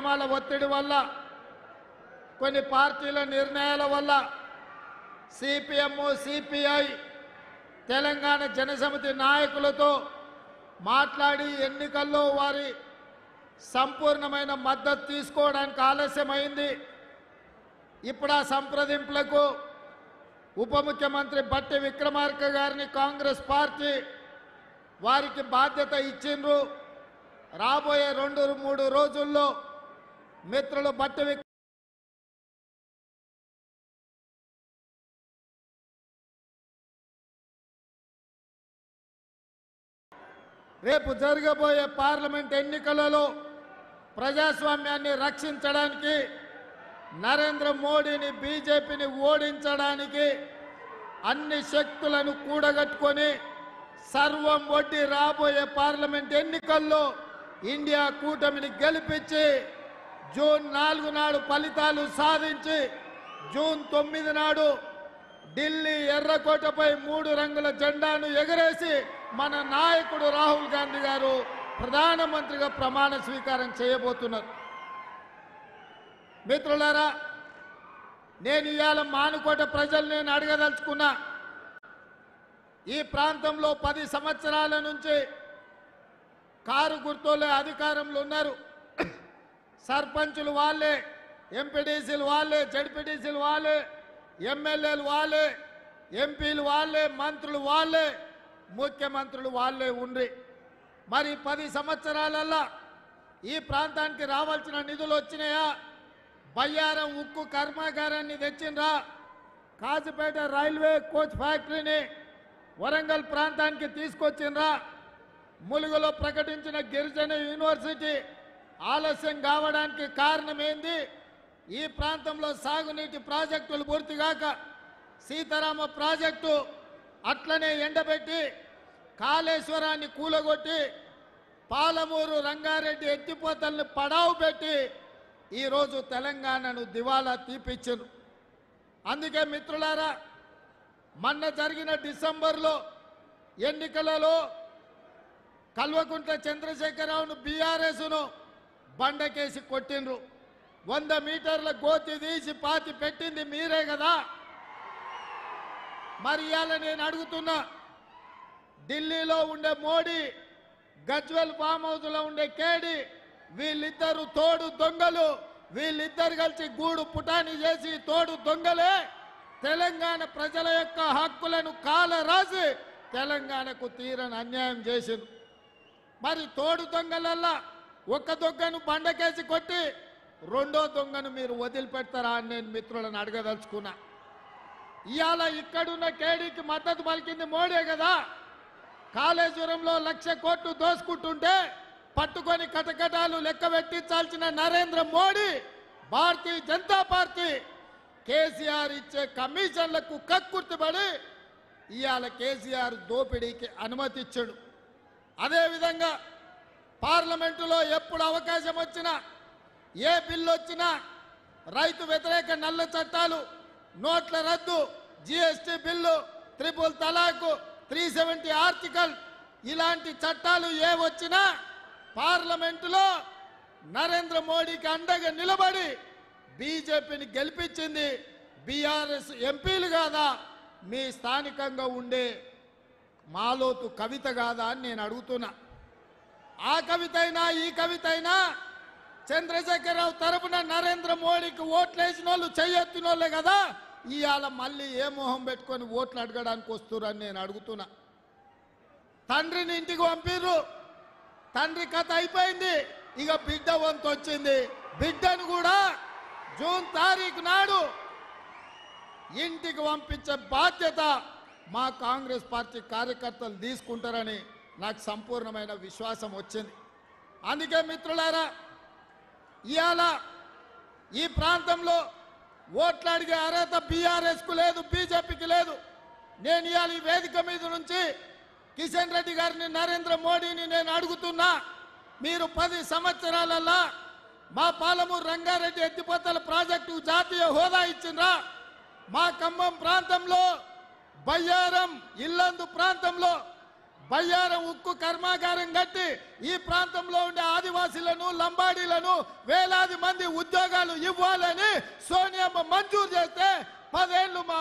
మాధ్యమాల ఒత్తిడి వల్ల కొన్ని పార్టీల నిర్ణయాల వల్ల సిపిఎం సిపిఐ తెలంగాణ జనసమితి నాయకులతో మాట్లాడి ఎన్నికల్లో వారి సంపూర్ణమైన మద్దతు తీసుకోవడానికి ఆలస్యమైంది. ఇప్పుడు ఆ సంప్రదింపులకు ఉప ముఖ్యమంత్రి బట్టి విక్రమార్క గారిని కాంగ్రెస్ పార్టీ వారికి బాధ్యత ఇచ్చిండ్రు. రాబోయే 2-3 రోజుల్లో మిత్రులు బట్టి రేపు జరగబోయే పార్లమెంట్ ఎన్నికలలో ప్రజాస్వామ్యాన్ని రక్షించడానికి నరేంద్ర మోడీని బీజేపీని ఓడించడానికి అన్ని శక్తులను కూడగట్టుకొని సర్వం ఒడ్డి రాబోయే పార్లమెంట్ ఎన్నికల్లో ఇండియా కూటమిని గెలిపించి జూన్ 4 నాడు ఫలితాలు సాధించి జూన్ 9 నాడు ఢిల్లీ ఎర్రకోటపై 3 రంగుల జెండాను ఎగరేసి మన నాయకుడు రాహుల్ గాంధీ గారు ప్రధానమంత్రిగా ప్రమాణ స్వీకారం చేయబోతున్నారు. మిత్రులారా, నేను ఇవాళ మానుకోట ప్రజలు నేను అడగదలుచుకున్నా. ఈ ప్రాంతంలో 10 సంవత్సరాల నుంచి కారు గుర్తులే అధికారంలో ఉన్నారు. సర్పంచులు వాళ్ళే, ఎంపీడీసీలు వాళ్ళే, జడ్పీడీసీలు వాళ్ళే, ఎమ్మెల్యేలు వాళ్ళే, ఎంపీలు వాళ్ళే, మంత్రులు వాళ్ళే, ముఖ్యమంత్రులు వాళ్ళే ఉండ్రి. మరి 10 సంవత్సరాలల్లా ఈ ప్రాంతానికి రావాల్సిన నిధులు వచ్చినాయా? బయ్యారం ఉక్కు కర్మాగారాన్ని తెచ్చిండ్రా? కాజుపేట రైల్వే కోచ్ ఫ్యాక్టరీని వరంగల్ ప్రాంతానికి తీసుకొచ్చిండ్రా? ములుగులో ప్రకటించిన గిరిజన యూనివర్సిటీ ఆలస్యం కావడానికి కారణం ఏంది? ఈ ప్రాంతంలో సాగునీటి ప్రాజెక్టులు పూర్తిగాక సీతారామ ప్రాజెక్టు అట్లనే ఎండబెట్టి కాళేశ్వరాన్ని కూలగొట్టి పాలమూరు రంగారెడ్డి ఎత్తిపోతల్ని పడావు పెట్టి ఈరోజు తెలంగాణను దివాలా తీపిచ్చారు. అందుకే మిత్రులారా, మొన్న జరిగిన డిసెంబర్లో ఎన్నికలలో కల్వకుంట్ల చంద్రశేఖరరావును బీఆర్ఎస్ను బండకేసి కొట్టిండ్రు. 100 మీటర్ల గోతి తీసి పాతి పెట్టింది మీరే కదా. మరి ఇవాళ నేను అడుగుతున్నా, ఢిల్లీలో ఉండే మోడీ, గజ్వెల్ ఫామ్ హౌస్లో ఉండే కేడి, వీళ్ళిద్దరు తోడు దొంగలు. వీళ్ళిద్దరు కలిసి గూడు పుటాని చేసి తోడు దొంగలే తెలంగాణ ప్రజల యొక్క హక్కులను కాలరాసి తెలంగాణకు తీరని అన్యాయం చేసింది. మరి తోడు దొంగలల్లా ఒక దొంగను బండకేసి కొట్టి రెండో దొంగను మీరు వదిలిపెడతారా అని నేను మిత్రులను అడగదలుచుకున్నా. ఇవాళ ఇక్కడున్న కేడీకి మద్దతు పలికింది మోడీ కదా. కాళేశ్వరంలో 1,00,000 కోట్లు దోసుకుంటుంటే పట్టుకొని కటకటాలు లెక్క పెట్టించాల్సిన నరేంద్ర మోడీ, భారతీయ జనతా పార్టీ కేసీఆర్ ఇచ్చే కమిషన్లకు కక్కుర్తిపడి ఇవాళ కేసీఆర్ దోపిడీకి అనుమతి ఇచ్చాడు. అదేవిధంగా పార్లమెంటులో ఎప్పుడు అవకాశం వచ్చినా, ఏ బిల్లు వచ్చినా రైతు వ్యతిరేక నల్ల చట్టాలు, నోట్ల రద్దు, జీఎస్టీ బిల్లు, ట్రిపుల్ తలాకు, 370 ఆర్టికల్ ఇలాంటి చట్టాలు ఏ వచ్చినా పార్లమెంటులో నరేంద్ర మోడీకి అండగా నిలబడి బీజేపీని గెలిపించింది బీఆర్ఎస్ ఎంపీలు కాదా, మీ స్థానికంగా ఉండే మాలోతు కవిత కాదా అని నేను అడుగుతున్నా. ఆ కవిత అయినా ఈ కవిత అయినా చంద్రశేఖరరావు తరపున నరేంద్ర మోడీకి ఓట్లేసిన వాళ్ళు చెయ్యెత్తిన వాళ్ళే కదా. ఇవాళ మళ్ళీ ఏ మొహం పెట్టుకొని ఓట్లు అడగడానికి వస్తురని నేను అడుగుతున్నా. తండ్రిని ఇంటికి పంపిర్రు, తండ్రి కథ అయిపోయింది, ఇక బిడ్డ వంతు వచ్చింది. బిడ్డను కూడా జూన్ 1 తారీఖు నాడు ఇంటికి పంపించే బాధ్యత మా కాంగ్రెస్ పార్టీ కార్యకర్తలు తీసుకుంటారని నాకు సంపూర్ణమైన విశ్వాసం వచ్చింది. అందుకే మిత్రులారా, ఇవాళ ఈ ప్రాంతంలో ఓట్లు అడిగే అర్హత బీఆర్ఎస్కు లేదు, బీజేపీకి లేదు. నేను ఇవాళ ఈ వేదిక మీద నుంచి కిషన్ రెడ్డి గారిని, నరేంద్ర మోడీని నేను అడుగుతున్నా, మీరు 10 సంవత్సరాలలో మా పాలమూరు రంగారెడ్డి ఎత్తిపోతల ప్రాజెక్టు జాతీయ హోదా ఇచ్చిండ్రా? మా ఖమ్మం ప్రాంతంలో, బయ్యారం, ఇల్లందు ప్రాంతంలో బయ్యారం ఉక్కు కర్మాగారం కట్టి ఈ ప్రాంతంలో ఉండే ఆదివాసీలను లంబాడీలను వేలాది మంది ఉద్యోగాలు ఇవ్వాలని సోనియమ్మ మంజూరు చేస్తే 10 ఏళ్లు మా